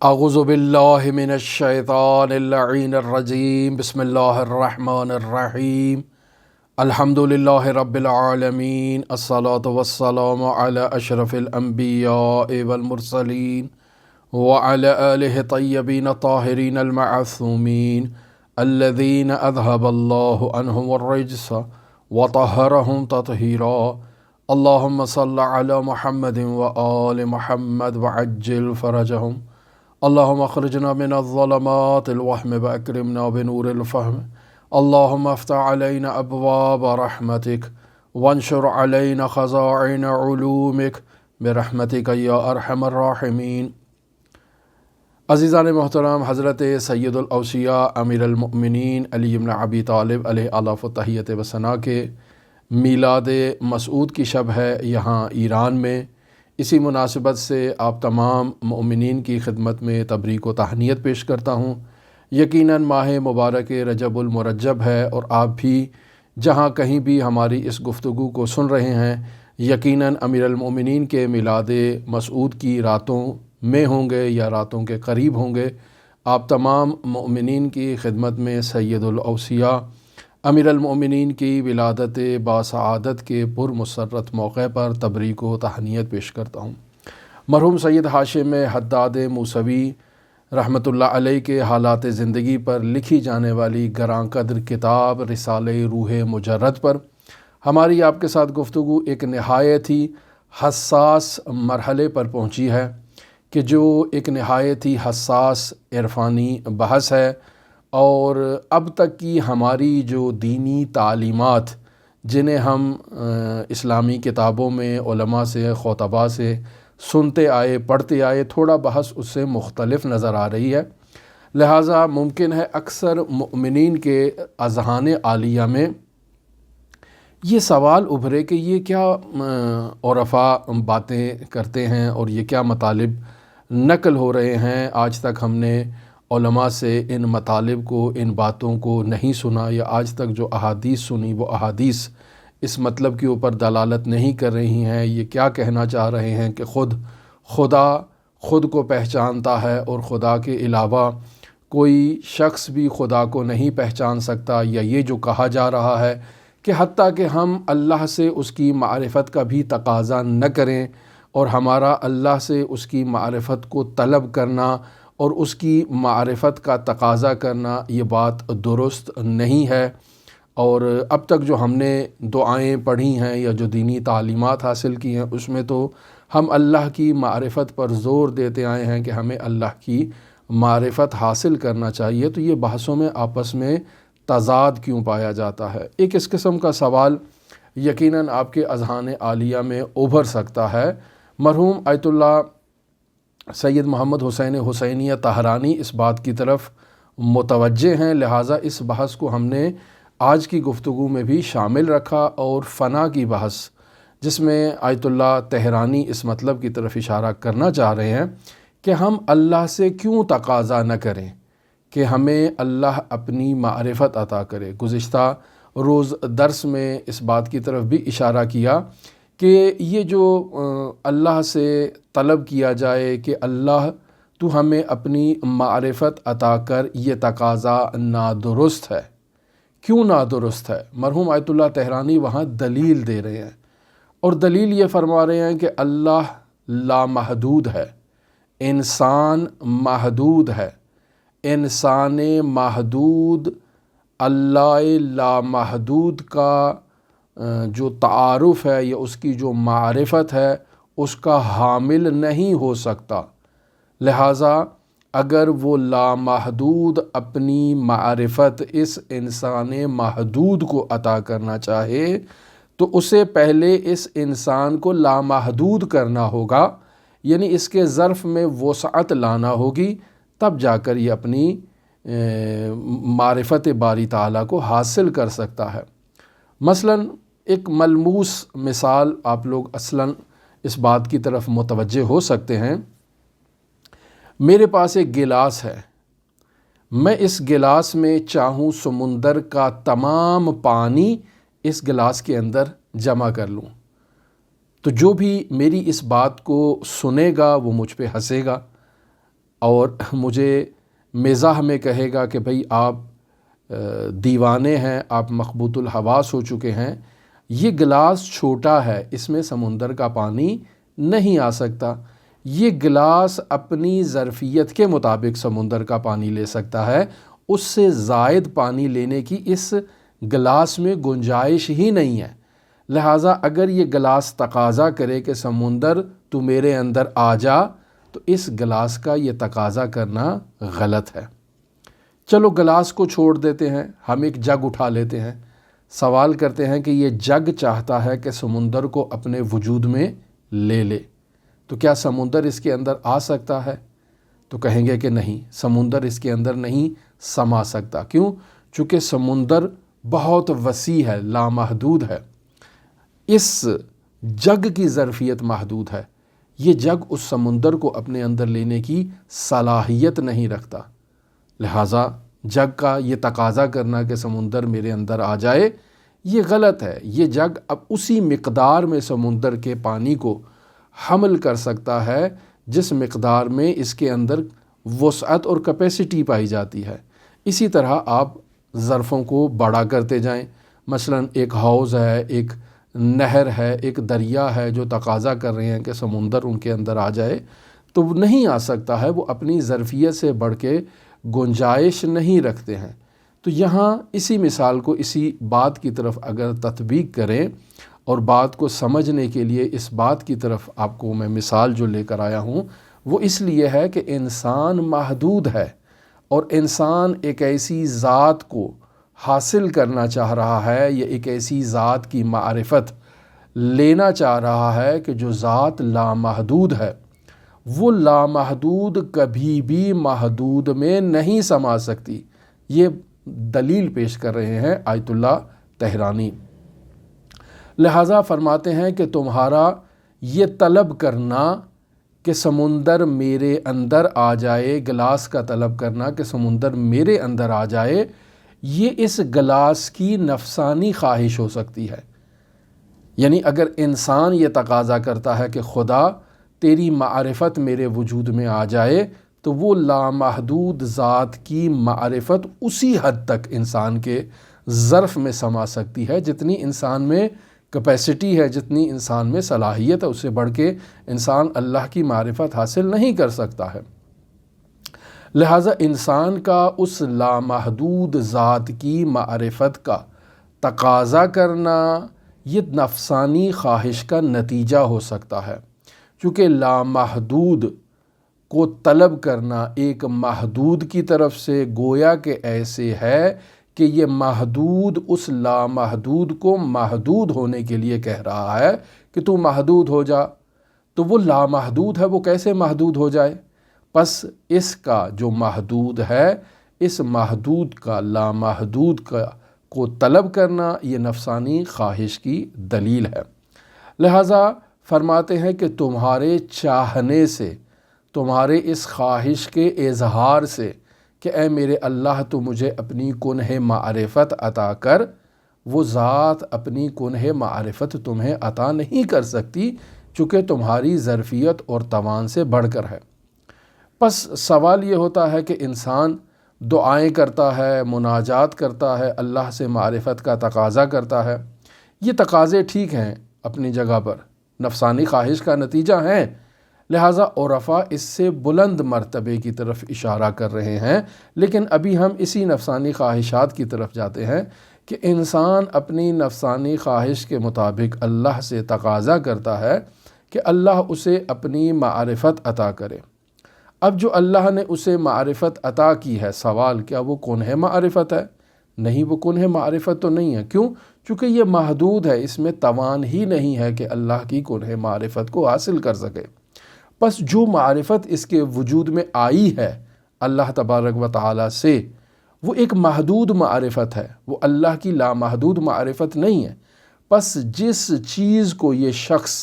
اعوذ باللہ من الشیطان اللعین الرجیم بسم اللہ الرحمن الرحیم الحمد للہ رب العالمین الصلاة والسلام علی اشرف الانبیاء والمرسلین وعلی آلہ طیبین طاہرین المعصومین الذین اذهب اللہ عنہم الرجس وطہرہم تطہیرا اللہم صل علی محمد وآل محمد وعجل فرجہم اللهم اخرجنا من الظلمات الوهم واكرمنا بنور الفهم اللهم افتح علينا ابواب رحمتك وانشر علينا خزائن علومك برحمتك يا ارحم الراحمین۔ عزیزان محترم، حضرت سید الاوصیاء امیر المؤمنین علی بن ابی طالب علیہ الاف و تحیت و ثنا کے میلاد مسعود کی شب ہے یہاں ایران میں۔ اسی مناسبت سے آپ تمام مومنین کی خدمت میں تبریک و تہنیت پیش کرتا ہوں۔ یقیناً ماہ مبارک رجب المرجب ہے اور آپ بھی جہاں کہیں بھی ہماری اس گفتگو کو سن رہے ہیں یقیناً امیر المؤمنین کے میلاد مسعود کی راتوں میں ہوں گے یا راتوں کے قریب ہوں گے۔ آپ تمام مومنین کی خدمت میں سید الاوصیاء امیر المؤمنین کی ولادت باسعادت کے پرمسرت موقع پر تبریک و تہنیت پیش کرتا ہوں۔ مرحوم سید ہاشم حداد موسوی رحمۃ اللہ علیہ کے حالات زندگی پر لکھی جانے والی گراں قدر کتاب رسالہ روح مجرد پر ہماری آپ کے ساتھ گفتگو ایک نہایت ہی حساس مرحلے پر پہنچی ہے کہ جو ایک نہایت ہی حساس عرفانی بحث ہے، اور اب تک کی ہماری جو دینی تعلیمات جنہیں ہم اسلامی کتابوں میں علماء سے خطباء سے سنتے آئے پڑھتے آئے، تھوڑا بحث اس سے مختلف نظر آ رہی ہے۔ لہٰذا ممکن ہے اکثر مؤمنین کے اذہان عالیہ میں یہ سوال ابھرے کہ یہ کیا عرفاء باتیں کرتے ہیں اور یہ کیا مطالب نقل ہو رہے ہیں۔ آج تک ہم نے علماء سے ان مطالب کو، ان باتوں کو نہیں سنا، یا آج تک جو احادیث سنی وہ احادیث اس مطلب کے اوپر دلالت نہیں کر رہی ہیں۔ یہ کیا کہنا چاہ رہے ہیں کہ خدا خود کو پہچانتا ہے اور خدا کے علاوہ کوئی شخص بھی خدا کو نہیں پہچان سکتا، یا یہ جو کہا جا رہا ہے کہ حتیٰ کہ ہم اللہ سے اس کی معرفت کا بھی تقاضا نہ کریں اور ہمارا اللہ سے اس کی معرفت کو طلب کرنا اور اس کی معرفت کا تقاضا کرنا یہ بات درست نہیں ہے۔ اور اب تک جو ہم نے دعائیں پڑھی ہیں یا جو دینی تعلیمات حاصل کی ہیں اس میں تو ہم اللہ کی معرفت پر زور دیتے آئے ہیں کہ ہمیں اللہ کی معرفت حاصل کرنا چاہیے۔ تو یہ بحثوں میں آپس میں تضاد کیوں پایا جاتا ہے؟ ایک اس قسم کا سوال یقیناً آپ کے اذہان عالیہ میں ابھر سکتا ہے۔ مرحوم آیت اللہ سید محمد حسین حسینیہ طہرانی اس بات کی طرف متوجہ ہیں، لہٰذا اس بحث کو ہم نے آج کی گفتگو میں بھی شامل رکھا، اور فنا کی بحث جس میں آیت اللہ طہرانی اس مطلب کی طرف اشارہ کرنا چاہ رہے ہیں کہ ہم اللہ سے کیوں تقاضا نہ کریں کہ ہمیں اللہ اپنی معرفت عطا کرے۔ گزشتہ روز درس میں اس بات کی طرف بھی اشارہ کیا کہ یہ جو اللہ سے طلب کیا جائے کہ اللہ تو ہمیں اپنی معرفت عطا کر، یہ تقاضا نادرست ہے۔ کیوں نادرست ہے؟ مرحوم آیت اللہ طہرانی وہاں دلیل دے رہے ہیں، اور دلیل یہ فرما رہے ہیں کہ اللہ لامحدود ہے، انسان محدود ہے۔ انسان محدود اللہ لامحدود کا جو تعارف ہے یا اس کی جو معرفت ہے اس کا حامل نہیں ہو سکتا۔ لہٰذا اگر وہ لامحدود اپنی معرفت اس انسان محدود کو عطا کرنا چاہے تو اسے پہلے اس انسان کو لامحدود کرنا ہوگا، یعنی اس کے ظرف میں وسعت لانا ہوگی، تب جا کر یہ اپنی معرفت باری تعالیٰ کو حاصل کر سکتا ہے۔ مثلاً ایک ملموس مثال آپ لوگ اصلاً اس بات کی طرف متوجہ ہو سکتے ہیں۔ میرے پاس ایک گلاس ہے، میں اس گلاس میں چاہوں سمندر کا تمام پانی اس گلاس کے اندر جمع کر لوں، تو جو بھی میری اس بات کو سنے گا وہ مجھ پہ ہنسے گا، اور مجھے مزاح میں کہے گا کہ بھئی آپ دیوانے ہیں، آپ مخبوط الحواس ہو چکے ہیں، یہ گلاس چھوٹا ہے، اس میں سمندر کا پانی نہیں آ سکتا، یہ گلاس اپنی ظرفیت کے مطابق سمندر کا پانی لے سکتا ہے، اس سے زائد پانی لینے کی اس گلاس میں گنجائش ہی نہیں ہے۔ لہٰذا اگر یہ گلاس تقاضا کرے کہ سمندر تو میرے اندر آ جا، تو اس گلاس کا یہ تقاضا کرنا غلط ہے۔ چلو گلاس کو چھوڑ دیتے ہیں، ہم ایک جگ اٹھا لیتے ہیں، سوال کرتے ہیں کہ یہ جگ چاہتا ہے کہ سمندر کو اپنے وجود میں لے لے، تو کیا سمندر اس کے اندر آ سکتا ہے؟ تو کہیں گے کہ نہیں، سمندر اس کے اندر نہیں سما سکتا۔ کیوں؟ چونکہ سمندر بہت وسیع ہے، لامحدود ہے، اس جگ کی ظرفیت محدود ہے، یہ جگ اس سمندر کو اپنے اندر لینے کی صلاحیت نہیں رکھتا۔ لہٰذا جگ کا یہ تقاضا کرنا کہ سمندر میرے اندر آ جائے، یہ غلط ہے۔ یہ جگ اب اسی مقدار میں سمندر کے پانی کو حمل کر سکتا ہے جس مقدار میں اس کے اندر وسعت اور کیپیسٹی پائی جاتی ہے۔ اسی طرح آپ ظرفوں کو بڑا کرتے جائیں، مثلا ایک حوض ہے، ایک نہر ہے، ایک دریا ہے جو تقاضا کر رہے ہیں کہ سمندر ان کے اندر آ جائے، تو وہ نہیں آ سکتا ہے، وہ اپنی ظرفیت سے بڑھ کے گنجائش نہیں رکھتے ہیں۔ تو یہاں اسی مثال کو اسی بات کی طرف اگر تطبیق کریں اور بات کو سمجھنے کے لیے اس بات کی طرف آپ کو میں مثال جو لے کر آیا ہوں وہ اس لیے ہے کہ انسان محدود ہے، اور انسان ایک ایسی ذات کو حاصل کرنا چاہ رہا ہے یا ایک ایسی ذات کی معرفت لینا چاہ رہا ہے کہ جو ذات لامحدود ہے۔ وہ لامحدود کبھی بھی محدود میں نہیں سما سکتی۔ یہ دلیل پیش کر رہے ہیں آیت اللہ تہرانی۔ لہٰذا فرماتے ہیں کہ تمہارا یہ طلب کرنا کہ سمندر میرے اندر آ جائے، گلاس کا طلب کرنا کہ سمندر میرے اندر آ جائے، یہ اس گلاس کی نفسانی خواہش ہو سکتی ہے۔ یعنی اگر انسان یہ تقاضا کرتا ہے کہ خدا تیری معرفت میرے وجود میں آ جائے، تو وہ لامحدود ذات کی معرفت اسی حد تک انسان کے ظرف میں سما سکتی ہے جتنی انسان میں کیپیسٹی ہے، جتنی انسان میں صلاحیت ہے، اس سے بڑھ کے انسان اللہ کی معرفت حاصل نہیں کر سکتا ہے۔ لہٰذا انسان کا اس لامحدود ذات کی معرفت کا تقاضا کرنا یہ نفسانی خواہش کا نتیجہ ہو سکتا ہے، چونکہ لامحدود کو طلب کرنا ایک محدود کی طرف سے گویا کہ ایسے ہے کہ یہ محدود اس لامحدود کو محدود ہونے کے لیے کہہ رہا ہے کہ تو محدود ہو جا، تو وہ لامحدود ہے، وہ کیسے محدود ہو جائے؟ پس اس کا جو محدود ہے، اس محدود کا لامحدود کو طلب کرنا یہ نفسانی خواہش کی دلیل ہے۔ لہٰذا فرماتے ہیں کہ تمہارے چاہنے سے، تمہارے اس خواہش کے اظہار سے کہ اے میرے اللہ تو مجھے اپنی کنہ معرفت عطا کر، وہ ذات اپنی کنہ معرفت تمہیں عطا نہیں کر سکتی، چونکہ تمہاری ظرفیت اور توان سے بڑھ کر ہے۔ پس سوال یہ ہوتا ہے کہ انسان دعائیں کرتا ہے، مناجات کرتا ہے، اللہ سے معرفت کا تقاضا کرتا ہے، یہ تقاضے ٹھیک ہیں اپنی جگہ پر، نفسانی خواہش کا نتیجہ ہیں، لہٰذا عرفاء اس سے بلند مرتبے کی طرف اشارہ کر رہے ہیں۔ لیکن ابھی ہم اسی نفسانی خواہشات کی طرف جاتے ہیں کہ انسان اپنی نفسانی خواہش کے مطابق اللہ سے تقاضا کرتا ہے کہ اللہ اسے اپنی معرفت عطا کرے۔ اب جو اللہ نے اسے معرفت عطا کی ہے، سوال کیا وہ کنہ معرفت ہے؟ نہیں، وہ کنہ معرفت تو نہیں ہے۔ کیوں؟ چونکہ یہ محدود ہے، اس میں توان ہی نہیں ہے کہ اللہ کی کنہ معرفت کو حاصل کر سکے۔ پس جو معرفت اس کے وجود میں آئی ہے اللہ تبارک و تعالی سے، وہ ایک محدود معرفت ہے، وہ اللہ کی لامحدود معرفت نہیں ہے۔ پس جس چیز کو یہ شخص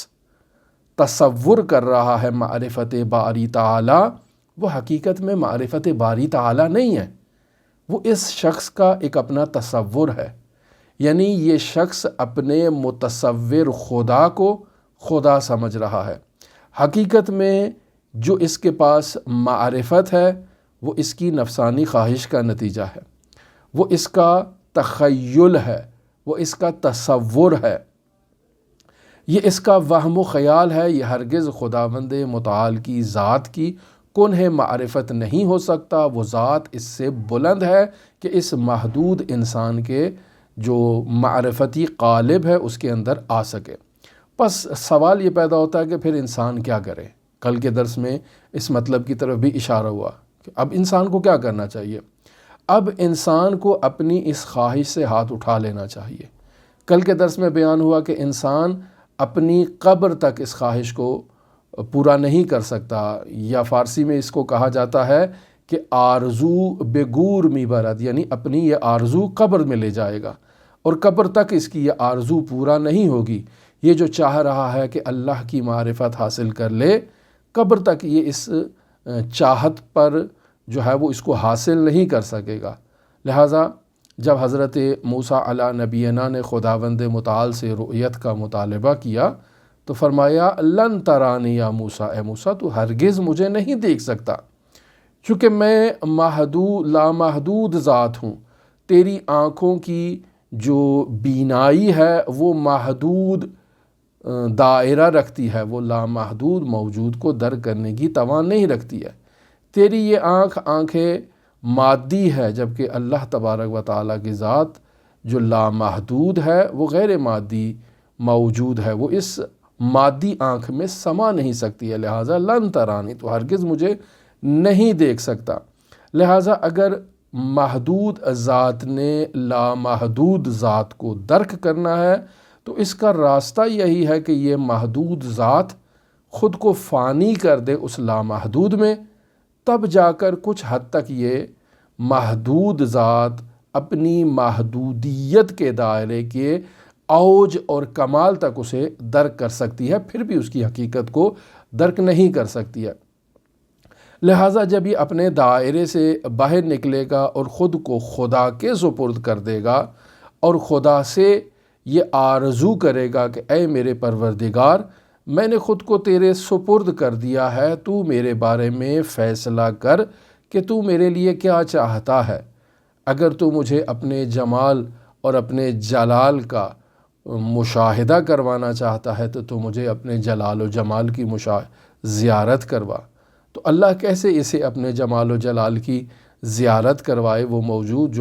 تصور کر رہا ہے معرفت باری تعالی، وہ حقیقت میں معرفت باری تعالی نہیں ہے، وہ اس شخص کا ایک اپنا تصور ہے۔ یعنی یہ شخص اپنے متصور خدا کو خدا سمجھ رہا ہے۔ حقیقت میں جو اس کے پاس معرفت ہے وہ اس کی نفسانی خواہش کا نتیجہ ہے، وہ اس کا تخیل ہے، وہ اس کا تصور ہے، یہ اس کا وہم و خیال ہے، یہ ہرگز خداوند متعال کی ذات کی کنہ معرفت نہیں ہو سکتا۔ وہ ذات اس سے بلند ہے کہ اس محدود انسان کے جو معرفتی قالب ہے اس کے اندر آ سکے۔ پس سوال یہ پیدا ہوتا ہے کہ پھر انسان کیا کرے؟ کل کے درس میں اس مطلب کی طرف بھی اشارہ ہوا کہ اب انسان کو کیا کرنا چاہیے؟ اب انسان کو اپنی اس خواہش سے ہاتھ اٹھا لینا چاہیے۔ کل کے درس میں بیان ہوا کہ انسان اپنی قبر تک اس خواہش کو پورا نہیں کر سکتا، یا فارسی میں اس کو کہا جاتا ہے کہ آرزو بگور می برد، یعنی اپنی یہ آرزو قبر میں لے جائے گا، اور قبر تک اس کی یہ آرزو پورا نہیں ہوگی۔ یہ جو چاہ رہا ہے کہ اللہ کی معرفت حاصل کر لے، قبر تک یہ اس چاہت پر جو ہے وہ اس کو حاصل نہیں کر سکے گا۔ لہٰذا جب حضرت موسیٰ علیہ نبینا نے خداوند متعال سے رؤیت کا مطالبہ کیا تو فرمایا لن ترانی یا موسیٰ، اے موسیٰ تو ہرگز مجھے نہیں دیکھ سکتا، چونکہ میں لامحدود ذات ہوں۔ تیری آنکھوں کی جو بینائی ہے وہ محدود دائرہ رکھتی ہے، وہ لامحدود موجود کو درک کرنے کی توان نہیں رکھتی ہے۔ تیری یہ آنکھیں مادی ہے، جبکہ اللہ تبارک و تعالیٰ کی ذات جو لامحدود ہے وہ غیر مادی موجود ہے، وہ اس مادی آنکھ میں سما نہیں سکتی ہے۔ لہٰذا لن ترانی، تو ہرگز مجھے نہیں دیکھ سکتا۔ لہٰذا اگر محدود ذات نے لامحدود ذات کو درک کرنا ہے تو اس کا راستہ یہی ہے کہ یہ محدود ذات خود کو فانی کر دے اس لامحدود میں، تب جا کر کچھ حد تک یہ محدود ذات اپنی محدودیت کے دائرے کے اوج اور کمال تک اسے درک کر سکتی ہے، پھر بھی اس کی حقیقت کو درک نہیں کر سکتی ہے۔ لہٰذا جب یہ اپنے دائرے سے باہر نکلے گا اور خود کو خدا کے سپرد کر دے گا اور خدا سے یہ آرزو کرے گا کہ اے میرے پروردگار، میں نے خود کو تیرے سپرد کر دیا ہے، تو میرے بارے میں فیصلہ کر کہ تو میرے لیے کیا چاہتا ہے۔ اگر تو مجھے اپنے جمال اور اپنے جلال کا مشاہدہ کروانا چاہتا ہے تو مجھے اپنے جلال و جمال کی زیارت کروا۔ تو اللہ کیسے اسے اپنے جمال و جلال کی زیارت کروائے؟ وہ موجود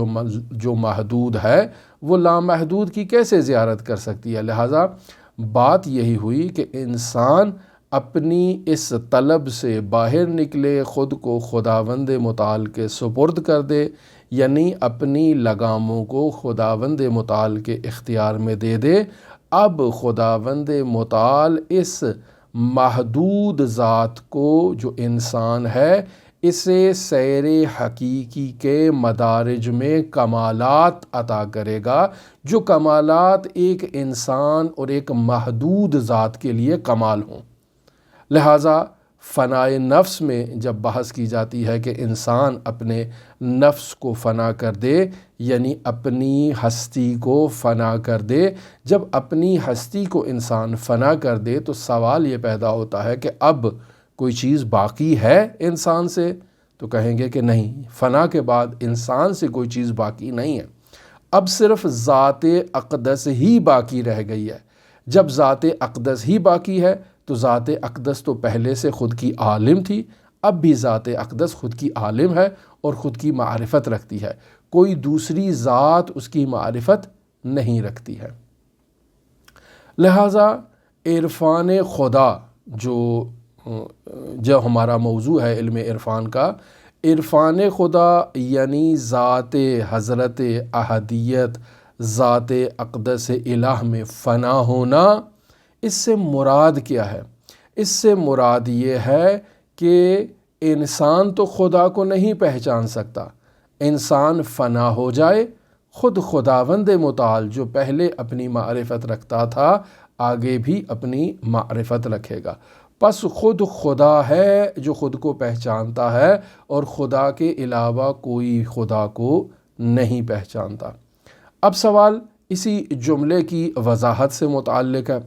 جو محدود ہے وہ لامحدود کی کیسے زیارت کر سکتی ہے؟ لہٰذا بات یہی ہوئی کہ انسان اپنی اس طلب سے باہر نکلے، خود کو خداوند متعال کے سپرد کر دے، یعنی اپنی لگاموں کو خداوند متعال کے اختیار میں دے دے۔ اب خداوند متعال اس محدود ذات کو جو انسان ہے اسے سیر حقیقی کے مدارج میں کمالات عطا کرے گا، جو کمالات ایک انسان اور ایک محدود ذات کے لیے کمال ہوں۔ لہٰذا فنائے نفس میں جب بحث کی جاتی ہے کہ انسان اپنے نفس کو فنا کر دے، یعنی اپنی ہستی کو فنا کر دے، جب اپنی ہستی کو انسان فنا کر دے تو سوال یہ پیدا ہوتا ہے کہ اب کوئی چیز باقی ہے انسان سے؟ تو کہیں گے کہ نہیں، فنا کے بعد انسان سے کوئی چیز باقی نہیں ہے، اب صرف ذات اقدس ہی باقی رہ گئی ہے۔ جب ذات اقدس ہی باقی ہے تو ذات اقدس تو پہلے سے خود کی عالم تھی، اب بھی ذات اقدس خود کی عالم ہے اور خود کی معرفت رکھتی ہے، کوئی دوسری ذات اس کی معرفت نہیں رکھتی ہے۔ لہٰذا عرفان خدا جو ہمارا موضوع ہے علم عرفان کا، عرفان خدا یعنی ذات حضرت احدیت، ذات اقدس الہ میں فنا ہونا، اس سے مراد کیا ہے؟ اس سے مراد یہ ہے کہ انسان تو خدا کو نہیں پہچان سکتا، انسان فنا ہو جائے، خود خداوند متعال جو پہلے اپنی معرفت رکھتا تھا آگے بھی اپنی معرفت رکھے گا۔ پس خود خدا ہے جو خود کو پہچانتا ہے اور خدا کے علاوہ کوئی خدا کو نہیں پہچانتا۔ اب سوال اسی جملے کی وضاحت سے متعلق ہے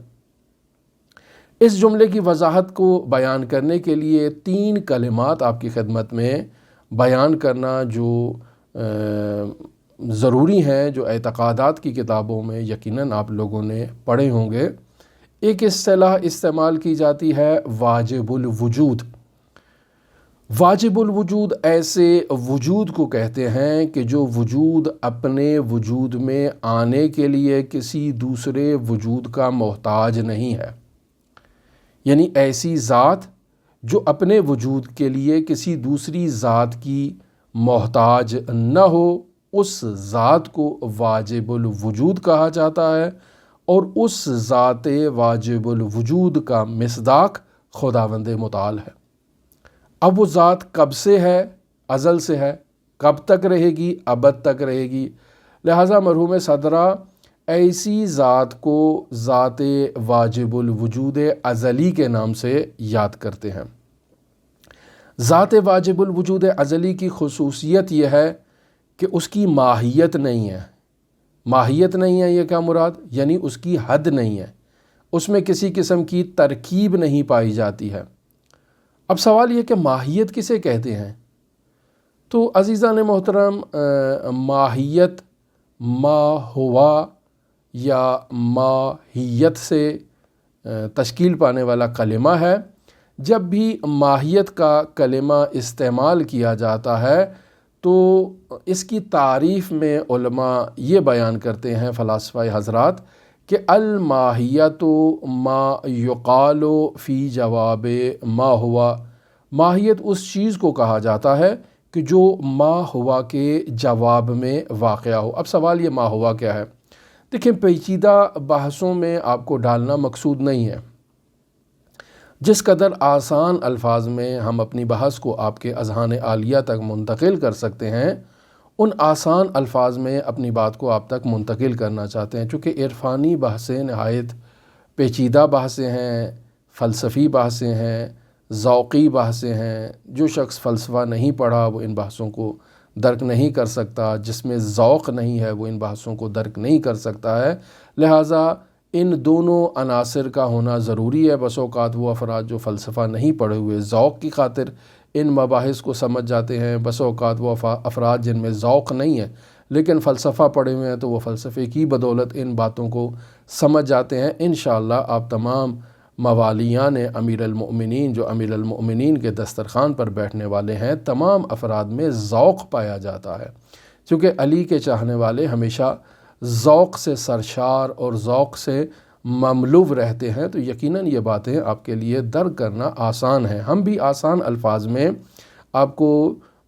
اس جملے کی وضاحت کو بیان کرنے کے لیے 3 کلمات آپ کی خدمت میں بیان کرنا جو ضروری ہیں، جو اعتقادات کی کتابوں میں یقیناً آپ لوگوں نے پڑھے ہوں گے۔ ایک اصطلاح استعمال کی جاتی ہے واجب الوجود۔ واجب الوجود ایسے وجود کو کہتے ہیں کہ جو وجود اپنے وجود میں آنے کے لیے کسی دوسرے وجود کا محتاج نہیں ہے، یعنی ایسی ذات جو اپنے وجود کے لیے کسی دوسری ذات کی محتاج نہ ہو، اس ذات کو واجب الوجود کہا جاتا ہے، اور اس ذات واجب الوجود کا مصداق خداوند متعال ہے۔ اب وہ ذات کب سے ہے؟ ازل سے ہے۔ کب تک رہے گی؟ ابد تک رہے گی۔ لہٰذا مرحوم صدرہ ایسی ذات کو ذات واجب الوجود ازلی کے نام سے یاد کرتے ہیں۔ ذات واجب الوجود ازلی کی خصوصیت یہ ہے کہ اس کی ماہیت نہیں ہے۔ ماہیت نہیں ہے، یہ کیا مراد؟ یعنی اس کی حد نہیں ہے، اس میں کسی قسم کی ترکیب نہیں پائی جاتی ہے۔ اب سوال یہ کہ ماہیت کسے کہتے ہیں؟ تو عزیزان محترم، ماہیت ما ہوا یا ماہیت سے تشکیل پانے والا کلمہ ہے۔ جب بھی ماہیت کا کلمہ استعمال کیا جاتا ہے تو اس کی تعریف میں علماء یہ بیان کرتے ہیں، فلاسفہ حضرات، کہ الماہیت ما یقال فی جواب ما ہوا۔ ماہیت اس چیز کو کہا جاتا ہے کہ جو ما ہوا کے جواب میں واقع ہو۔ اب سوال یہ ما ہوا کیا ہے؟ دیکھیں، پیچیدہ بحثوں میں آپ کو ڈالنا مقصود نہیں ہے۔ جس قدر آسان الفاظ میں ہم اپنی بحث کو آپ کے اذہان عالیہ تک منتقل کر سکتے ہیں، ان آسان الفاظ میں اپنی بات کو آپ تک منتقل کرنا چاہتے ہیں، چونکہ عرفانی بحثیں نہایت پیچیدہ بحثیں ہیں، فلسفی بحثیں ہیں، ذوقی بحثیں ہیں۔ جو شخص فلسفہ نہیں پڑھا وہ ان بحثوں کو درک نہیں کر سکتا، جس میں ذوق نہیں ہے وہ ان بحثوں کو درک نہیں کر سکتا ہے۔ لہٰذا ان دونوں عناصر کا ہونا ضروری ہے۔ بس اوقات وہ افراد جو فلسفہ نہیں پڑھے ہوئے ذوق کی خاطر ان مباحث کو سمجھ جاتے ہیں، بس اوقات وہ افراد جن میں ذوق نہیں ہے لیکن فلسفہ پڑھے ہوئے ہیں تو وہ فلسفے کی بدولت ان باتوں کو سمجھ جاتے ہیں۔ انشاءاللہ آپ تمام موالیان امیر المؤمنین جو امیر المؤمنین کے دسترخوان پر بیٹھنے والے ہیں، تمام افراد میں ذوق پایا جاتا ہے، چونکہ علی کے چاہنے والے ہمیشہ ذوق سے سرشار اور ذوق سے مملو رہتے ہیں، تو یقیناً یہ باتیں آپ کے لیے درک کرنا آسان ہیں۔ ہم بھی آسان الفاظ میں آپ کو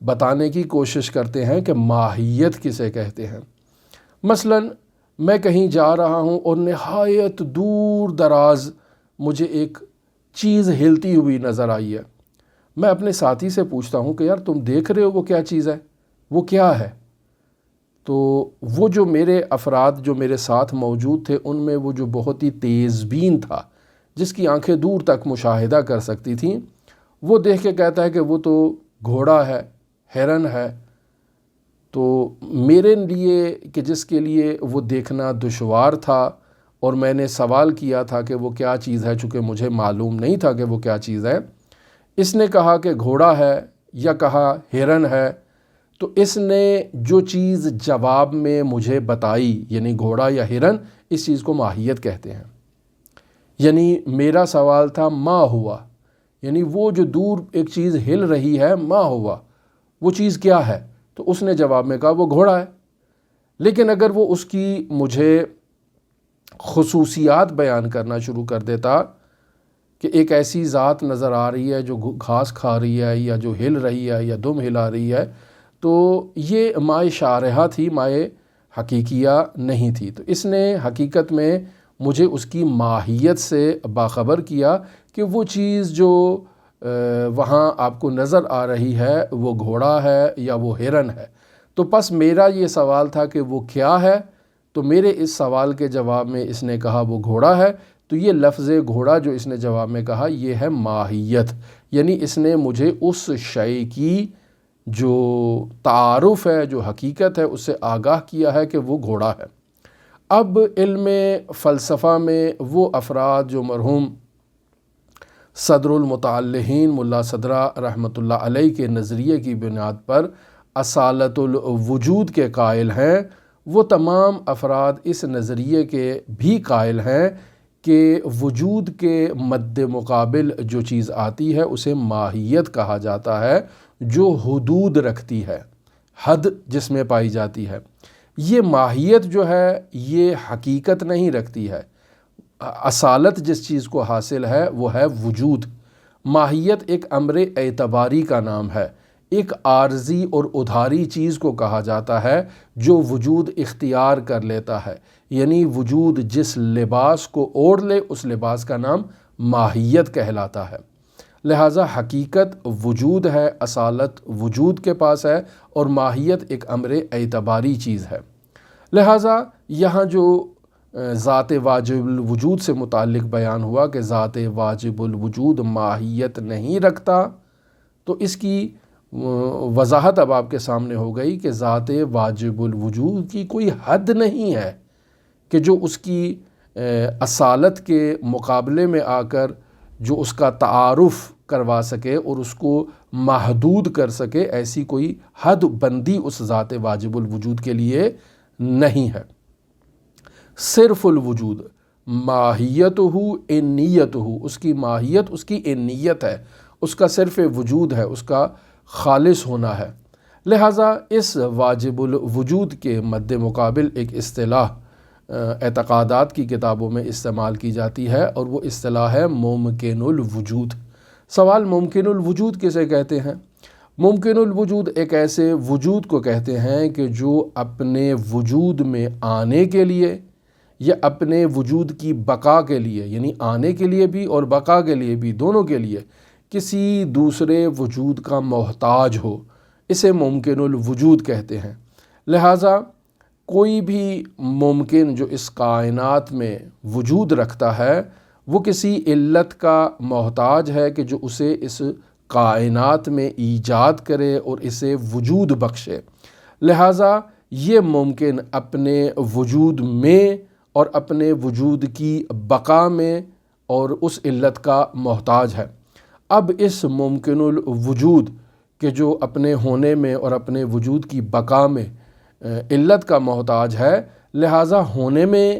بتانے کی کوشش کرتے ہیں کہ ماہیت کسے کہتے ہیں۔ مثلاً میں کہیں جا رہا ہوں اور نہایت دور دراز مجھے ایک چیز ہلتی ہوئی نظر آئی ہے، میں اپنے ساتھی سے پوچھتا ہوں کہ یار تم دیکھ رہے ہو وہ کیا چیز ہے، وہ کیا ہے؟ تو وہ جو میرے افراد جو میرے ساتھ موجود تھے ان میں وہ جو بہت ہی تیز بین تھا، جس کی آنکھیں دور تک مشاہدہ کر سکتی تھیں، وہ دیکھ کے کہتا ہے کہ وہ تو گھوڑا ہے، ہرن ہے۔ تو میرے لیے کہ جس کے لیے وہ دیکھنا دشوار تھا اور میں نے سوال کیا تھا کہ وہ کیا چیز ہے، چونکہ مجھے معلوم نہیں تھا کہ وہ کیا چیز ہے، اس نے کہا کہ گھوڑا ہے یا کہا ہرن ہے، تو اس نے جو چیز جواب میں مجھے بتائی، یعنی گھوڑا یا ہرن، اس چیز کو ماہیت کہتے ہیں۔ یعنی میرا سوال تھا ما ہوا، یعنی وہ جو دور ایک چیز ہل رہی ہے، ما ہوا، وہ چیز کیا ہے؟ تو اس نے جواب میں کہا وہ گھوڑا ہے۔ لیکن اگر وہ اس کی مجھے خصوصیات بیان کرنا شروع کر دیتا کہ ایک ایسی ذات نظر آ رہی ہے جو گھاس کھا رہی ہے یا جو ہل رہی ہے یا دم ہلا رہی ہے، تو یہ مائے شارحہ تھی، مائے حقیقیہ نہیں تھی۔ تو اس نے حقیقت میں مجھے اس کی ماہیت سے باخبر کیا کہ وہ چیز جو وہاں آپ کو نظر آ رہی ہے وہ گھوڑا ہے یا وہ ہرن ہے۔ تو پس میرا یہ سوال تھا کہ وہ کیا ہے، تو میرے اس سوال کے جواب میں اس نے کہا وہ گھوڑا ہے، تو یہ لفظ گھوڑا جو اس نے جواب میں کہا یہ ہے ماہیت، یعنی اس نے مجھے اس شے کی جو تعارف ہے، جو حقیقت ہے، اس سے آگاہ کیا ہے کہ وہ گھوڑا ہے۔ اب علم فلسفہ میں وہ افراد جو مرحوم صدر المتعلقین ملا صدرہ رحمۃ اللہ علیہ کے نظریے کی بنیاد پر اصالت الوجود کے قائل ہیں، وہ تمام افراد اس نظریے کے بھی قائل ہیں کہ وجود کے مد مقابل جو چیز آتی ہے اسے ماہیت کہا جاتا ہے، جو حدود رکھتی ہے، حد جس میں پائی جاتی ہے۔ یہ ماہیت جو ہے یہ حقیقت نہیں رکھتی ہے۔ اصالت جس چیز کو حاصل ہے وہ ہے وجود۔ ماہیت ایک امر اعتباری کا نام ہے، ایک عارضی اور ادھاری چیز کو کہا جاتا ہے جو وجود اختیار کر لیتا ہے، یعنی وجود جس لباس کو اوڑھ لے اس لباس کا نام ماہیت کہلاتا ہے۔ لہٰذا حقیقت وجود ہے، اصالت وجود کے پاس ہے، اور ماہیت ایک امر اعتباری چیز ہے۔ لہٰذا یہاں جو ذات واجب الوجود سے متعلق بیان ہوا کہ ذات واجب الوجود ماہیت نہیں رکھتا، تو اس کی وضاحت اب آپ کے سامنے ہو گئی کہ ذات واجب الوجود کی کوئی حد نہیں ہے کہ جو اس کی اصالت کے مقابلے میں آ کر جو اس کا تعارف کروا سکے اور اس کو محدود کر سکے، ایسی کوئی حد بندی اس ذات واجب الوجود کے لیے نہیں ہے۔ صرف الوجود ماہیت ہو انیت ہو، اس کی ماہیت اس کی انیت ہے، اس کا صرف وجود ہے، اس کا خالص ہونا ہے۔ لہٰذا اس واجب الوجود کے مد مقابل ایک اصطلاح اعتقادات کی کتابوں میں استعمال کی جاتی ہے، اور وہ اصطلاح ہے ممکن الوجود۔ سوال ممکن الوجود کسے کہتے ہیں؟ ممکن الوجود ایک ایسے وجود کو کہتے ہیں کہ جو اپنے وجود میں آنے کے لیے یا اپنے وجود کی بقا کے لیے، یعنی آنے کے لیے بھی اور بقا کے لیے بھی، دونوں کے لیے کسی دوسرے وجود کا محتاج ہو، اسے ممکن الوجود کہتے ہیں۔ لہٰذا کوئی بھی ممکن جو اس کائنات میں وجود رکھتا ہے وہ کسی علت کا محتاج ہے کہ جو اسے اس کائنات میں ایجاد کرے اور اسے وجود بخشے۔ لہٰذا یہ ممکن اپنے وجود میں اور اپنے وجود کی بقا میں اور اس علت کا محتاج ہے۔ اب اس ممکن الوجود کہ جو اپنے ہونے میں اور اپنے وجود کی بقا میں علت کا محتاج ہے، لہٰذا ہونے میں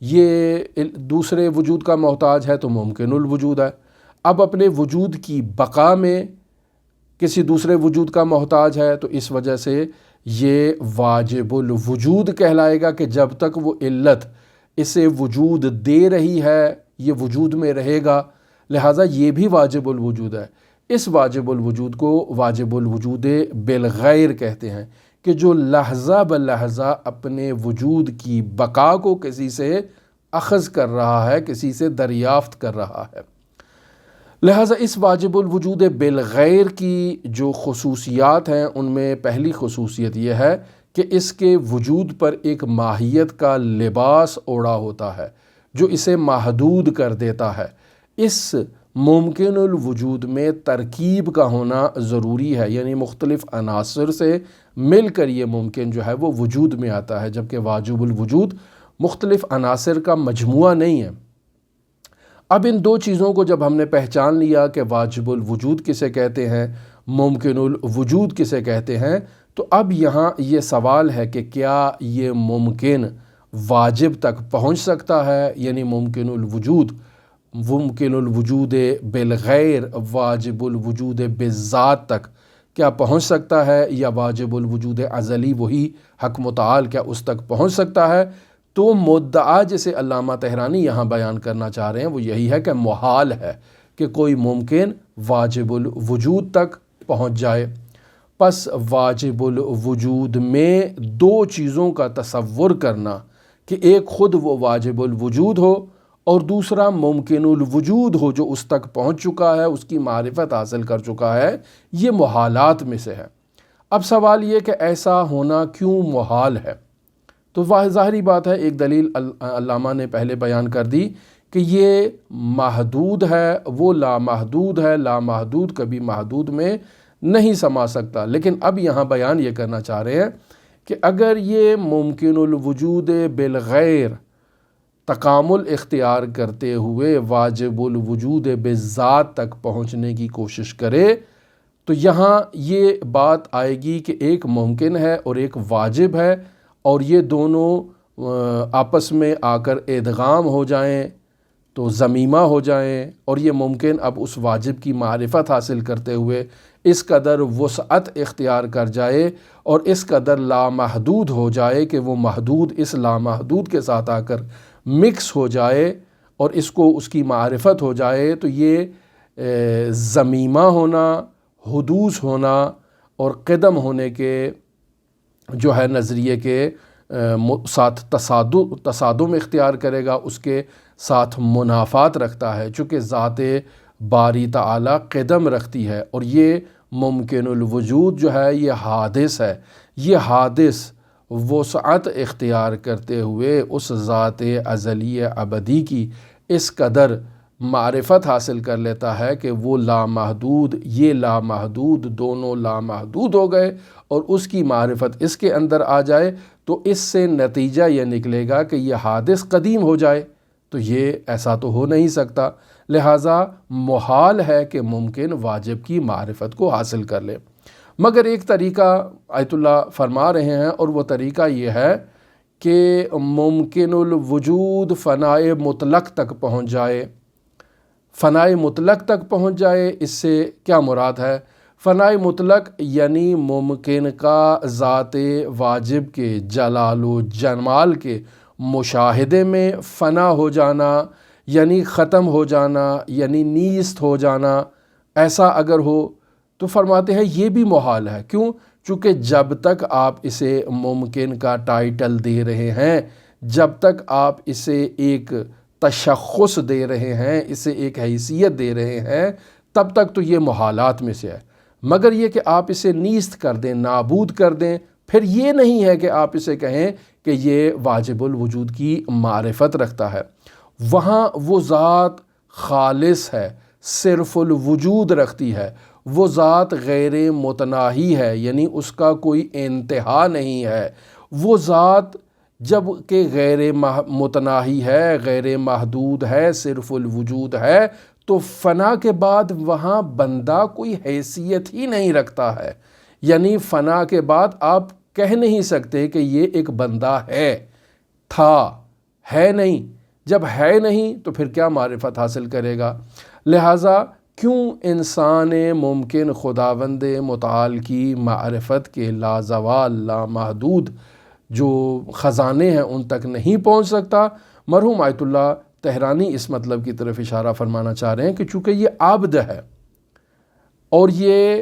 یہ دوسرے وجود کا محتاج ہے تو ممکن الوجود ہے۔ اب اپنے وجود کی بقا میں کسی دوسرے وجود کا محتاج ہے تو اس وجہ سے یہ واجب الوجود کہلائے گا کہ جب تک وہ علت اسے وجود دے رہی ہے یہ وجود میں رہے گا، لہٰذا یہ بھی واجب الوجود ہے۔ اس واجب الوجود کو واجب الوجود بالغیر کہتے ہیں کہ جو لحظہ بلحظہ اپنے وجود کی بقا کو کسی سے اخذ کر رہا ہے، کسی سے دریافت کر رہا ہے۔ لہٰذا اس واجب الوجود بالغیر کی جو خصوصیات ہیں ان میں پہلی خصوصیت یہ ہے کہ اس کے وجود پر ایک ماہیت کا لباس اوڑھا ہوتا ہے جو اسے محدود کر دیتا ہے۔ اس ممکن الوجود میں ترکیب کا ہونا ضروری ہے، یعنی مختلف عناصر سے مل کر یہ ممکن جو ہے وہ وجود میں آتا ہے، جبکہ واجب الوجود مختلف عناصر کا مجموعہ نہیں ہے۔ اب ان دو چیزوں کو جب ہم نے پہچان لیا کہ واجب الوجود کسے کہتے ہیں، ممکن الوجود کسے کہتے ہیں، تو اب یہاں یہ سوال ہے کہ کیا یہ ممکن واجب تک پہنچ سکتا ہے، یعنی ممکن الوجود بالغیر واجب الوجود بالذات تک کیا پہنچ سکتا ہے، یا واجب الوجود ازلی وہی حق متعال کیا اس تک پہنچ سکتا ہے؟ تو مدعا جسے علامہ طحرانی یہاں بیان کرنا چاہ رہے ہیں وہ یہی ہے کہ محال ہے کہ کوئی ممکن واجب الوجود تک پہنچ جائے۔ پس واجب الوجود میں دو چیزوں کا تصور کرنا کہ ایک خود وہ واجب الوجود ہو اور دوسرا ممکن الوجود ہو جو اس تک پہنچ چکا ہے، اس کی معرفت حاصل کر چکا ہے، یہ محالات میں سے ہے۔ اب سوال یہ کہ ایسا ہونا کیوں محال ہے؟ تو ظاہری بات ہے، ایک دلیل علامہ نے پہلے بیان کر دی کہ یہ محدود ہے، وہ لامحدود ہے، لامحدود کبھی محدود میں نہیں سما سکتا۔ لیکن اب یہاں بیان یہ کرنا چاہ رہے ہیں کہ اگر یہ ممکن الوجود بالغیر تکامل اختیار کرتے ہوئے واجب الوجود بذات تک پہنچنے کی کوشش کرے تو یہاں یہ بات آئے گی کہ ایک ممکن ہے اور ایک واجب ہے، اور یہ دونوں آپس میں آ کر ادغام ہو جائیں تو ضمیمہ ہو جائیں، اور یہ ممکن اب اس واجب کی معرفت حاصل کرتے ہوئے اس قدر وسعت اختیار کر جائے اور اس قدر لامحدود ہو جائے کہ وہ محدود اس لامحدود کے ساتھ آ کر مکس ہو جائے اور اس کو اس کی معرفت ہو جائے، تو یہ ضمیمہ ہونا، حدوث ہونا اور قدم ہونے کے جو ہے نظریے کے ساتھ تصادم اختیار کرے گا، اس کے ساتھ منافات رکھتا ہے، چونکہ ذات باری تعالی قدم رکھتی ہے، اور یہ ممکن الوجود جو ہے یہ حادث ہے، یہ حادث وسعت اختیار کرتے ہوئے اس ذات ازلی ابدی کی اس قدر معرفت حاصل کر لیتا ہے کہ وہ لامحدود، یہ لامحدود دونوں لامحدود ہو گئے، اور اس کی معرفت اس کے اندر آ جائے تو اس سے نتیجہ یہ نکلے گا کہ یہ حادث قدیم ہو جائے، تو یہ ایسا تو ہو نہیں سکتا، لہٰذا محال ہے کہ ممکن واجب کی معرفت کو حاصل کر لے۔ مگر ایک طریقہ آیت اللہ فرما رہے ہیں، اور وہ طریقہ یہ ہے کہ ممکن الوجود فنائے مطلق تک پہنچ جائے۔ فنائے مطلق تک پہنچ جائے، اس سے کیا مراد ہے؟ فنائے مطلق یعنی ممکن کا ذات واجب کے جلال و جمال کے مشاہدے میں فنا ہو جانا، یعنی ختم ہو جانا، یعنی نیست ہو جانا، ایسا اگر ہو تو فرماتے ہیں یہ بھی محال ہے۔ کیوں؟ چونکہ جب تک آپ اسے ممکن کا ٹائٹل دے رہے ہیں، جب تک آپ اسے ایک تشخص دے رہے ہیں، اسے ایک حیثیت دے رہے ہیں، تب تک تو یہ محالات میں سے ہے۔ مگر یہ کہ آپ اسے نیست کر دیں، نابود کر دیں، پھر یہ نہیں ہے کہ آپ اسے کہیں کہ یہ واجب الوجود کی معرفت رکھتا ہے۔ وہاں وہ ذات خالص ہے، صرف الوجود رکھتی ہے، وہ ذات غیر متناہی ہے، یعنی اس کا کوئی انتہا نہیں ہے۔ وہ ذات جب کہ غیر متناہی ہے، غیر محدود ہے، صرف الوجود ہے، تو فنا کے بعد وہاں بندہ کوئی حیثیت ہی نہیں رکھتا ہے، یعنی فنا کے بعد آپ کہہ نہیں سکتے کہ یہ ایک بندہ ہے، تھا، ہے نہیں۔ جب ہے نہیں تو پھر کیا معرفت حاصل کرے گا؟ لہٰذا کیوں انسان ممکن خداوند متعال کی معرفت کے لازوال لامحدود جو خزانے ہیں ان تک نہیں پہنچ سکتا؟ مرحوم آیت اللہ تہرانی اس مطلب کی طرف اشارہ فرمانا چاہ رہے ہیں کہ چونکہ یہ عبد ہے اور یہ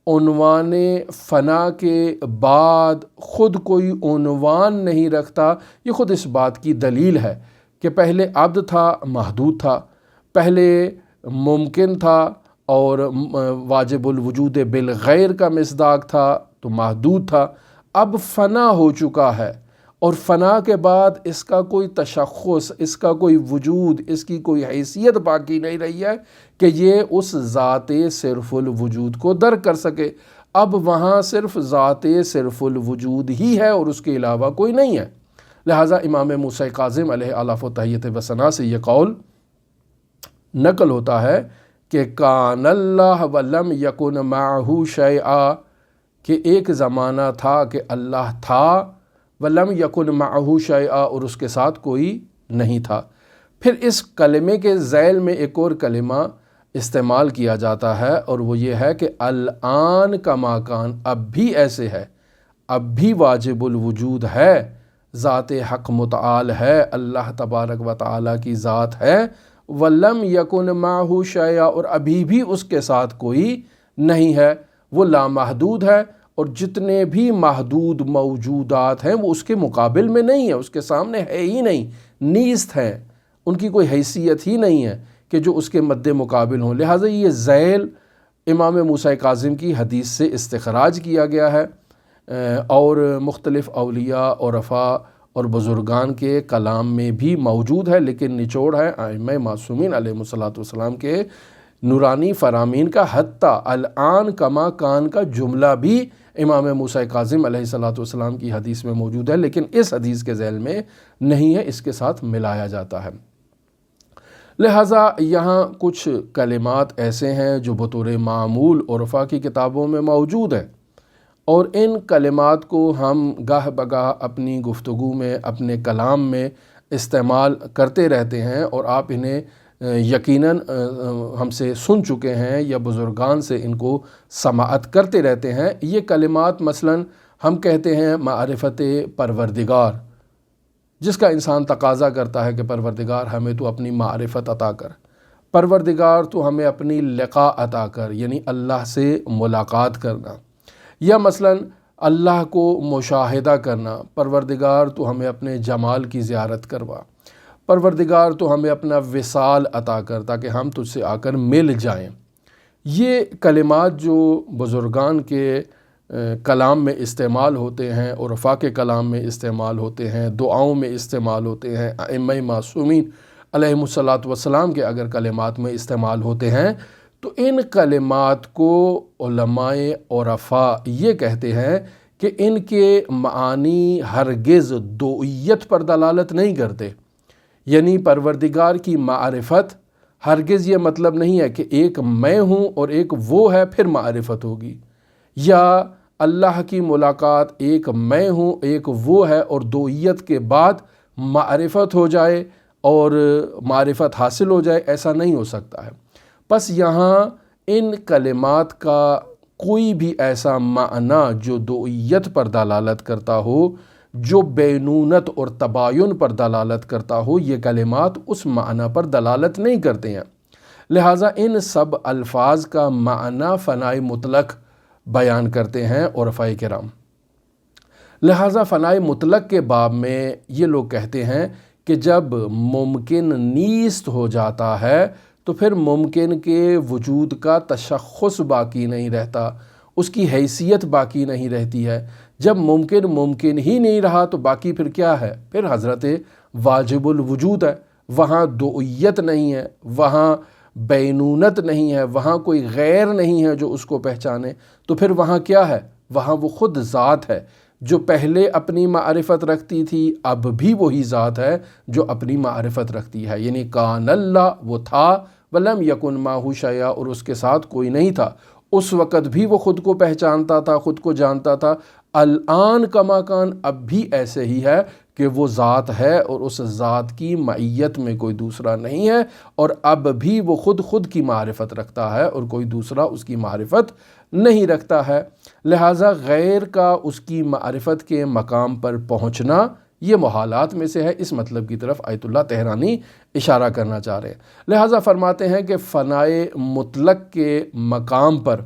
عنوان فنا کے بعد خود کوئی عنوان نہیں رکھتا، یہ خود اس بات کی دلیل ہے کہ پہلے عبد تھا، محدود تھا، پہلے ممکن تھا اور واجب الوجود بالغیر کا مصداق تھا تو محدود تھا، اب فنا ہو چکا ہے، اور فنا کے بعد اس کا کوئی تشخص، اس کا کوئی وجود، اس کی کوئی حیثیت باقی نہیں رہی ہے کہ یہ اس ذات صرف الوجود کو درک کر سکے۔ اب وہاں صرف ذات صرف الوجود ہی ہے اور اس کے علاوہ کوئی نہیں ہے۔ لہٰذا امام موسیٰ کاظم علیہ الاف و تحیت و ثنا سے یہ قول نقل ہوتا ہے کہ کان اللہ ولم یکن معہ شیئا، کہ ایک زمانہ تھا کہ اللہ تھا، ولم یکن معہ شیئا، اور اس کے ساتھ کوئی نہیں تھا۔ پھر اس کلمے کے ذیل میں ایک اور کلمہ استعمال کیا جاتا ہے، اور وہ یہ ہے کہ الآن کما کان، اب بھی ایسے ہے، اب بھی واجب الوجود ہے، ذات حق متعال ہے، اللہ تبارک و تعالی کی ذات ہے، ولم یکن معہ شیئا، اور ابھی بھی اس کے ساتھ کوئی نہیں ہے، وہ لامحدود ہے، اور جتنے بھی محدود موجودات ہیں وہ اس کے مقابل میں نہیں ہیں، اس کے سامنے ہے ہی نہیں، نیست ہیں، ان کی کوئی حیثیت ہی نہیں ہے کہ جو اس کے مد مقابل ہوں۔ لہٰذا یہ ذیل امام موسیٰ کاظم کی حدیث سے استخراج کیا گیا ہے، اور مختلف اولیاء اور عرفاء اور بزرگان کے کلام میں بھی موجود ہے، لیکن نچوڑ ہے ائمہ معصومین علیہ الصلوۃ والسلام کے نورانی فرامین کا، حتیٰ الآن کما کان کا جملہ بھی امام موسیٰ کاظم علیہ الصلوۃ والسلام کی حدیث میں موجود ہے، لیکن اس حدیث کے ذیل میں نہیں ہے، اس کے ساتھ ملایا جاتا ہے۔ لہٰذا یہاں کچھ کلمات ایسے ہیں جو بطور معمول عرفا کی کتابوں میں موجود ہیں، اور ان کلمات کو ہم گاہ بگاہ اپنی گفتگو میں، اپنے کلام میں استعمال کرتے رہتے ہیں، اور آپ انہیں یقیناً ہم سے سن چکے ہیں یا بزرگان سے ان کو سماعت کرتے رہتے ہیں۔ یہ کلمات مثلاً ہم کہتے ہیں معرفت پروردگار، جس کا انسان تقاضا کرتا ہے کہ پروردگار ہمیں تو اپنی معرفت عطا کر، پروردگار تو ہمیں اپنی لقاء عطا کر، یعنی اللہ سے ملاقات کرنا، یا مثلاً اللہ کو مشاہدہ کرنا، پروردگار تو ہمیں اپنے جمال کی زیارت کروا، پروردگار تو ہمیں اپنا وصال عطا کر تاکہ ہم تجھ سے آ کر مل جائیں۔ یہ کلمات جو بزرگان کے کلام میں استعمال ہوتے ہیں، عرفا کے کلام میں استعمال ہوتے ہیں، دعاؤں میں استعمال ہوتے ہیں، ائمہ معصومین علیہم الصلاۃ والسلام کے اگر کلمات میں استعمال ہوتے ہیں، تو ان کلمات کو علماء عرفا یہ کہتے ہیں کہ ان کے معانی ہرگز دوئیت پر دلالت نہیں کرتے، یعنی پروردگار کی معرفت ہرگز یہ مطلب نہیں ہے کہ ایک میں ہوں اور ایک وہ ہے پھر معرفت ہوگی، یا اللہ کی ملاقات ایک میں ہوں ایک وہ ہے اور دوئیت کے بعد معرفت ہو جائے اور معرفت حاصل ہو جائے، ایسا نہیں ہو سکتا ہے۔ پس یہاں ان کلمات کا کوئی بھی ایسا معنی جو دوئیت پر دلالت کرتا ہو، جو بینونت اور تباین پر دلالت کرتا ہو، یہ کلمات اس معنی پر دلالت نہیں کرتے ہیں۔ لہٰذا ان سب الفاظ کا معنی فنائے مطلق بیان کرتے ہیں عرفاء کرام۔ لہٰذا فنائے مطلق کے باب میں یہ لوگ کہتے ہیں کہ جب ممکن نیست ہو جاتا ہے تو پھر ممکن کے وجود کا تشخص باقی نہیں رہتا، اس کی حیثیت باقی نہیں رہتی ہے۔ جب ممکن ممکن ہی نہیں رہا تو باقی پھر کیا ہے؟ پھر حضرت واجب الوجود ہے، وہاں دوئیت نہیں ہے، وہاں بینونت نہیں ہے، وہاں کوئی غیر نہیں ہے جو اس کو پہچانے، تو پھر وہاں کیا ہے؟ وہاں وہ خود ذات ہے جو پہلے اپنی معرفت رکھتی تھی، اب بھی وہی ذات ہے جو اپنی معرفت رکھتی ہے، یعنی کان اللہ، وہ تھا، ولم یکن معہ شیء، اور اس کے ساتھ کوئی نہیں تھا، اس وقت بھی وہ خود کو پہچانتا تھا، خود کو جانتا تھا۔ الآن کما کان، اب بھی ایسے ہی ہے کہ وہ ذات ہے اور اس ذات کی معیت میں کوئی دوسرا نہیں ہے، اور اب بھی وہ خود کی معرفت رکھتا ہے اور کوئی دوسرا اس کی معرفت نہیں رکھتا ہے۔ لہٰذا غیر کا اس کی معرفت کے مقام پر پہنچنا یہ محالات میں سے ہے۔ اس مطلب کی طرف آیت اللہ تہرانی اشارہ کرنا چاہ رہے ہیں۔ لہٰذا فرماتے ہیں کہ فنائے مطلق کے مقام پر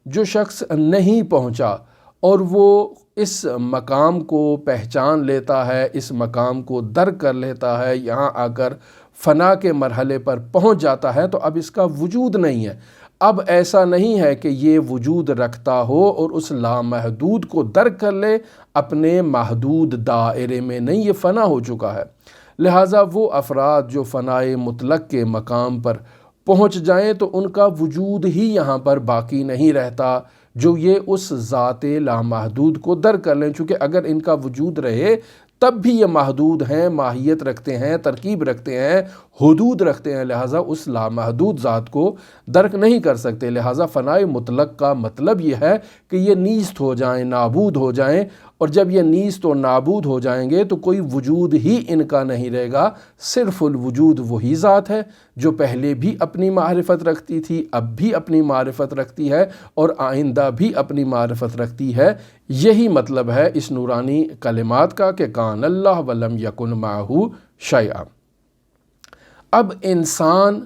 جو شخص نہیں پہنچا اور وہ اس مقام کو پہچان لیتا ہے، اس مقام کو درک کر لیتا ہے، یہاں آ کر فنا کے مرحلے پر پہنچ جاتا ہے، تو اب اس کا وجود نہیں ہے۔ اب ایسا نہیں ہے کہ یہ وجود رکھتا ہو اور اس لامحدود کو درک کر لے، اپنے محدود دائرے میں نہیں، یہ فنا ہو چکا ہے۔ لہٰذا وہ افراد جو فنائے مطلق کے مقام پر پہنچ جائیں تو ان کا وجود ہی یہاں پر باقی نہیں رہتا، جو یہ اس ذات لامحدود کو درک کر لیں، چونکہ اگر ان کا وجود رہے تب بھی یہ محدود ہیں، ماہیت رکھتے ہیں، ترکیب رکھتے ہیں، حدود رکھتے ہیں، لہٰذا اس لامحدود ذات کو درک نہیں کر سکتے۔ لہٰذا فنائے مطلق کا مطلب یہ ہے کہ یہ نیست ہو جائیں، نابود ہو جائیں، اور جب یہ نیست اور نابود ہو جائیں گے تو کوئی وجود ہی ان کا نہیں رہے گا، صرف الوجود وہی ذات ہے جو پہلے بھی اپنی معرفت رکھتی تھی، اب بھی اپنی معرفت رکھتی ہے اور آئندہ بھی اپنی معرفت رکھتی ہے۔ یہی مطلب ہے اس نورانی کلمات کا کہ کان اللہ ولم یکن معہ شیء۔ اب انسان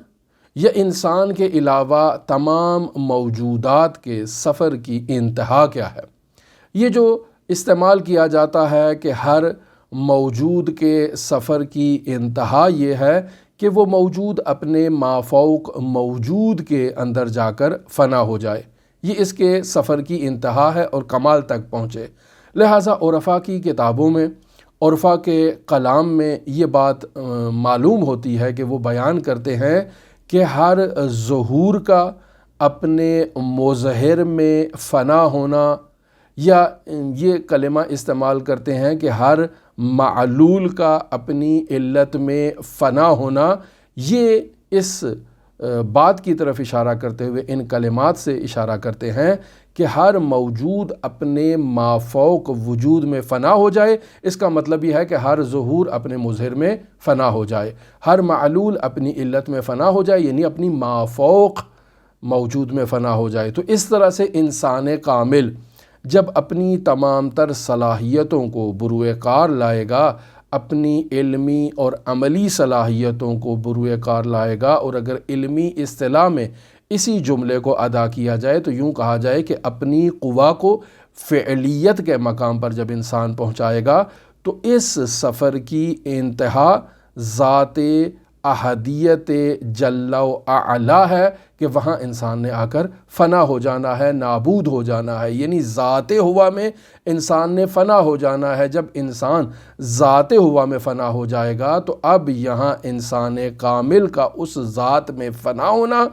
یا انسان کے علاوہ تمام موجودات کے سفر کی انتہا کیا ہے؟ یہ جو استعمال کیا جاتا ہے کہ ہر موجود کے سفر کی انتہا یہ ہے کہ وہ موجود اپنے مافوق موجود کے اندر جا کر فنا ہو جائے، یہ اس کے سفر کی انتہا ہے اور کمال تک پہنچے۔ لہٰذا عرفا کی کتابوں میں، عرفا کے کلام میں یہ بات معلوم ہوتی ہے کہ وہ بیان کرتے ہیں کہ ہر ظہور کا اپنے مظہر میں فنا ہونا، یا یہ کلمہ استعمال کرتے ہیں کہ ہر معلول کا اپنی علت میں فنا ہونا، یہ اس بات کی طرف اشارہ کرتے ہوئے ان کلمات سے اشارہ کرتے ہیں کہ ہر موجود اپنے مافوق وجود میں فنا ہو جائے۔ اس کا مطلب یہ ہے کہ ہر ظہور اپنے مظہر میں فنا ہو جائے، ہر معلول اپنی علت میں فنا ہو جائے، یعنی اپنی مافوق موجود میں فنا ہو جائے۔ تو اس طرح سے انسان کامل جب اپنی تمام تر صلاحیتوں کو بروئے کار لائے گا، اپنی علمی اور عملی صلاحیتوں کو بروئے کار لائے گا، اور اگر علمی اصطلاح میں اسی جملے کو ادا کیا جائے تو یوں کہا جائے کہ اپنی قوا کو فعلیت کے مقام پر جب انسان پہنچائے گا تو اس سفر کی انتہا ذات احدیت جل و اعلیٰ ہے کہ وہاں انسان نے آ کر فنا ہو جانا ہے، نابود ہو جانا ہے، یعنی ذات ہوا میں انسان نے فنا ہو جانا ہے۔ جب انسان ذات ہوا میں فنا ہو جائے گا تو اب یہاں انسان کامل کا اس ذات میں فنا ہونا،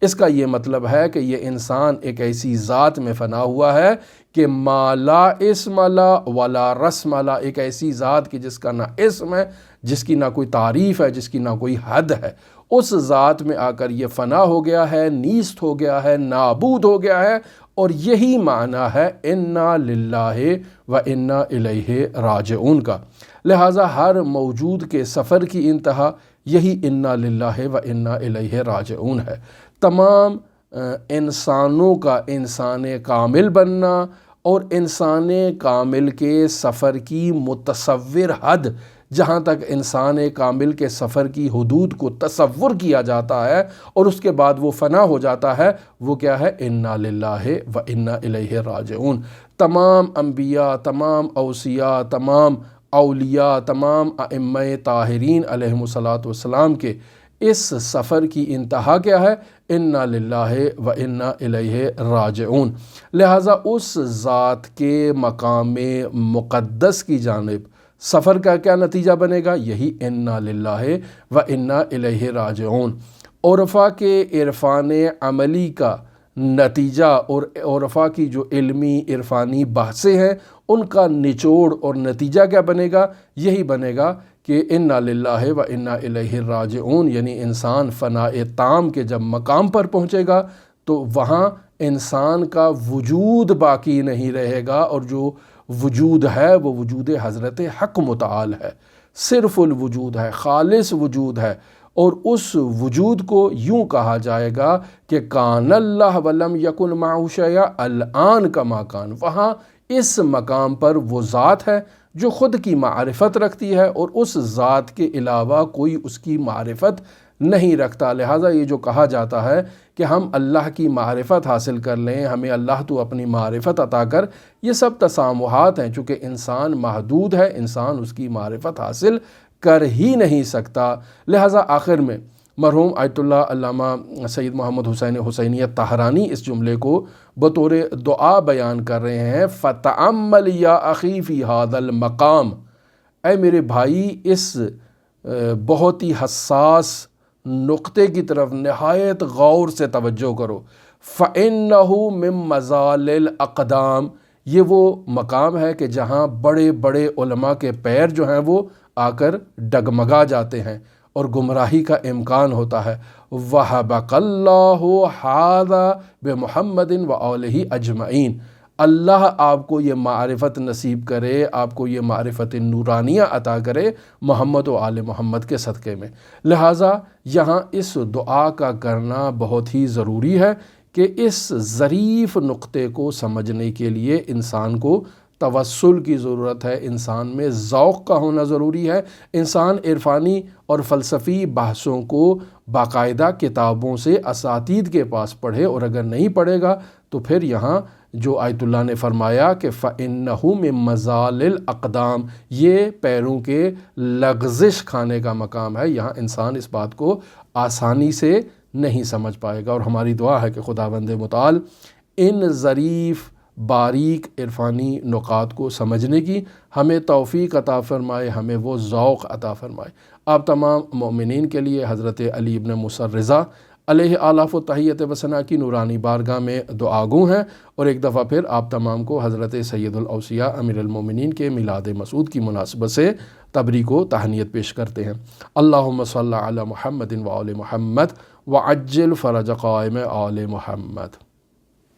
اس کا یہ مطلب ہے کہ یہ انسان ایک ایسی ذات میں فنا ہوا ہے کہ ما لا اسم لا ولا رسم لا، ایک ایسی ذات کی جس کا نہ اسم ہے، جس کی نہ کوئی تعریف ہے، جس کی نہ کوئی حد ہے، اس ذات میں آ کر یہ فنا ہو گیا ہے، نیست ہو گیا ہے، نابود ہو گیا ہے۔ اور یہی معنی ہے انا للہ و انا الیہ راجعون کا۔ لہٰذا ہر موجود کے سفر کی انتہا یہی انا للہ و انا الیہ راجعون ہے۔ تمام انسانوں کا انسان کامل بننا اور انسان کامل کے سفر کی متصور حد، جہاں تک انسان کامل کے سفر کی حدود کو تصور کیا جاتا ہے اور اس کے بعد وہ فنا ہو جاتا ہے، وہ کیا ہے؟ انا للہ و انا الیہ راجعون۔ تمام انبیاء، تمام اوصیاء، تمام اولیاء، تمام ائمہ طاہرین علیہم الصلاۃ والسلام کے اس سفر کی انتہا کیا ہے؟ انا للہ و انا الیہ راجعون۔ لہٰذا اس ذات کے مقام مقدس کی جانب سفر کا کیا نتیجہ بنے گا؟ یہی انا للہ و انا الیہ راجعون۔ عرفا کے عرفان عملی کا نتیجہ اور عرفا کی جو علمی عرفانی بحثیں ہیں ان کا نچوڑ اور نتیجہ کیا بنے گا؟ یہی بنے گا کہ انا للہ و انا الیہ راجعون، یعنی انسان فناء تام کے جب مقام پر پہنچے گا تو وہاں انسان کا وجود باقی نہیں رہے گا، اور جو وجود ہے وہ وجود حضرت حق متعال ہے، صرف الوجود ہے، خالص وجود ہے۔ اور اس وجود کو یوں کہا جائے گا کہ کان اللہ ولم یکن معہ شیء الآن کما کان، وہاں اس مقام پر وہ ذات ہے جو خود کی معرفت رکھتی ہے اور اس ذات کے علاوہ کوئی اس کی معرفت نہیں رکھتا۔ لہٰذا یہ جو کہا جاتا ہے کہ ہم اللہ کی معرفت حاصل کر لیں، ہمیں اللہ تو اپنی معرفت عطا کر، یہ سب تسامحات ہیں، چونکہ انسان محدود ہے، انسان اس کی معرفت حاصل کر ہی نہیں سکتا۔ لہٰذا آخر میں مرحوم آیت اللہ علامہ سید محمد حسین حسینی طاہرانی اس جملے کو بطور دعا بیان کر رہے ہیں، فَتَأَمَّلْ يَا أَخِي فِي هَذَا الْمَقَامِ، اے میرے بھائی اس بہت ہی حساس نقطے کی طرف نہایت غور سے توجہ کرو۔ فَإِنَّهُ مِن مَّزَالِ الْأَقْدَامِ، یہ وہ مقام ہے کہ جہاں بڑے بڑے علماء کے پیر جو ہیں وہ آ کر ڈگمگا جاتے ہیں اور گمراہی کا امکان ہوتا ہے۔ وَهَبَكَ اللَّهُ هَذَا بِمُحَمَّدٍ وَآلِهِ أَجْمَعِينَ، اللہ آپ کو یہ معرفت نصیب کرے، آپ کو یہ معرفت نورانیہ عطا کرے محمد و آل محمد کے صدقے میں۔ لہٰذا یہاں اس دعا کا کرنا بہت ہی ضروری ہے کہ اس ظریف نقطے کو سمجھنے کے لیے انسان کو توسل کی ضرورت ہے، انسان میں ذوق کا ہونا ضروری ہے، انسان عرفانی اور فلسفی بحثوں کو باقاعدہ کتابوں سے اساتید کے پاس پڑھے، اور اگر نہیں پڑھے گا تو پھر یہاں جو آیت اللہ نے فرمایا کہ فَإِنَّهُ مِن مَّزَالِ الْأَقْدَامِ، یہ پیروں کے لغزش کھانے کا مقام ہے، یہاں انسان اس بات کو آسانی سے نہیں سمجھ پائے گا۔ اور ہماری دعا ہے کہ خداوند متعال ان ظریف باریک عرفانی نکات کو سمجھنے کی ہمیں توفیق عطا فرمائے، ہمیں وہ ذوق عطا فرمائے۔ آپ تمام مومنین کے لیے حضرت علی ابن موسیٰ رضا علیہ آلاف و تحیت و ثنا کی نورانی بارگاہ میں دعا گو ہیں، اور ایک دفعہ پھر آپ تمام کو حضرت سید الاوصیاء امیر المومنین کے میلاد مسعود کی مناسبت سے تبریک و تہنیت پیش کرتے ہیں۔ اللہم صلی علی محمد و آل محمد وعجل فرج قائم آل محمد۔